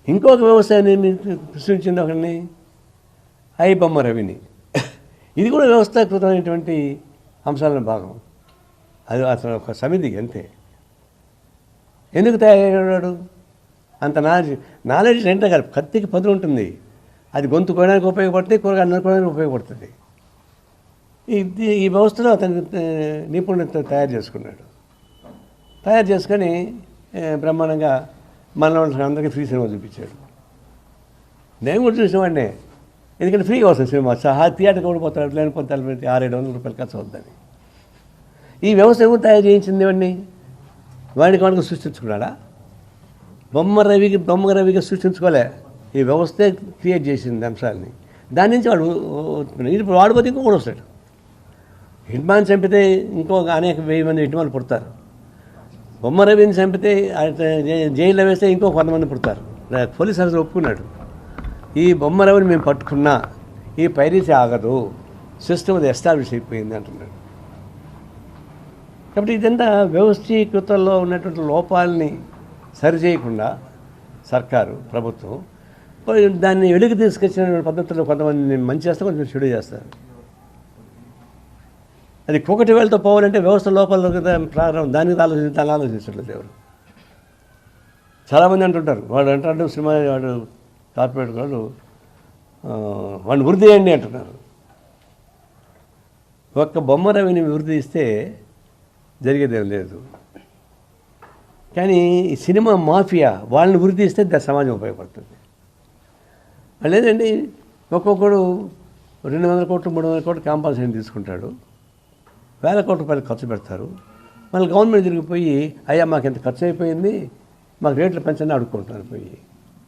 ఇంకొక వ్యవసాయాన్ని సృష్టించింది ఒకరిని బొమ్మ రవిని. ఇది కూడా వ్యవస్థాకృతమైనటువంటి అంశాలను భాగం. అది అతను ఒక సమితి అంతే. ఎందుకు తయారయ్యాడు? అంత నాలెడ్జ్ రెంటే కాదు, కత్తికి పదులు ఉంటుంది. అది గొంతు కోయడానికి ఉపయోగపడుతుంది, కూరగాయలు నరుకోవడానికి ఉపయోగపడుతుంది. ఈ వ్యవస్థలో అతను నిపుణులతో తయారు చేసుకున్నాడు. తయారు చేసుకొని బ్రహ్మాండంగా మన అందరికీ ఫ్రీ సినిమా చూపించాడు. నేను కూడా చూసినవాడినే, ఎందుకంటే ఫ్రీగా వస్తుంది సినిమా. సహా థియేటర్కి కూడా పోతాడు, లేనిపోతే 600-700 రూపాయలు ఖర్చు అవుతుందని. ఈ వ్యవస్థ ఎవరు తయారు చేయించింది ఇవన్నీ? వాడికి సృష్టించుకున్నాడా? బొమ్మ రవిగా సృష్టించుకోలే. ఈ వ్యవస్థే క్రియేట్ చేసింది అంశాలని. దాని నుంచి వాడు ఇప్పుడు వాడిపోతే ఇంకో కూడా వస్తాడు. హిట్మాన్ చంపితే అనేక 1000 మంది హిట్మాన్ పుడతారు. బొమ్మ రవిని చంపితే జైల్లో వేస్తే ఇంకో 100 మంది పుడతారు. పోలీస్ ఆఫీసర్ ఒప్పుకున్నాడు, ఈ బొమ్మ రవిని మేము పట్టుకున్నా ఈ పైరసీ ఆగదు, సిస్టమ్ అది ఎస్టాబ్లిష్ అయిపోయింది అంటున్నాడు. కాబట్టి ఇదంతా వ్యవస్థీకృతంలో ఉన్నటువంటి లోపాలని సరిచేయకుండా సర్కారు ప్రభుత్వం దాన్ని వెలుగు తీసుకొచ్చిన పద్ధతుల్లో కొంతమంది మంచి చేస్తారు, కొంచెం చెడు చేస్తారు. అది ఒకటి వేళతో పోవాలంటే వ్యవస్థ లోపల ప్రారంభం దాన్ని ఆలోచించట్లేదు ఎవరు. చాలామంది అంటుంటారు, వాడు అంటాడు సినిమా వాడు కార్పొరేట్ వాడు వాడిని వృద్ధి చేయండి అంటున్నారు. ఒక్క బొమ్మ రవిని వృద్ధి ఇస్తే జరిగేదేం లేదు. కానీ ఈ సినిమా మాఫియా వాళ్ళని వృద్ధి ఇస్తే సమాజం ఉపయోగపడుతుంది. లేదండి, ఒక్కొక్కడు 200 కోట్లు 300 కోట్లు కాంపల్సరీ తీసుకుంటాడు, 1000 కోట్ల రూపాయలు ఖర్చు పెడతారు. మళ్ళీ గవర్నమెంట్ తిరిగిపోయి అయ్యా మాకు ఎంత ఖర్చు అయిపోయింది, మాకు రేట్లు పెంచని అడుక్కుంటారు పోయి.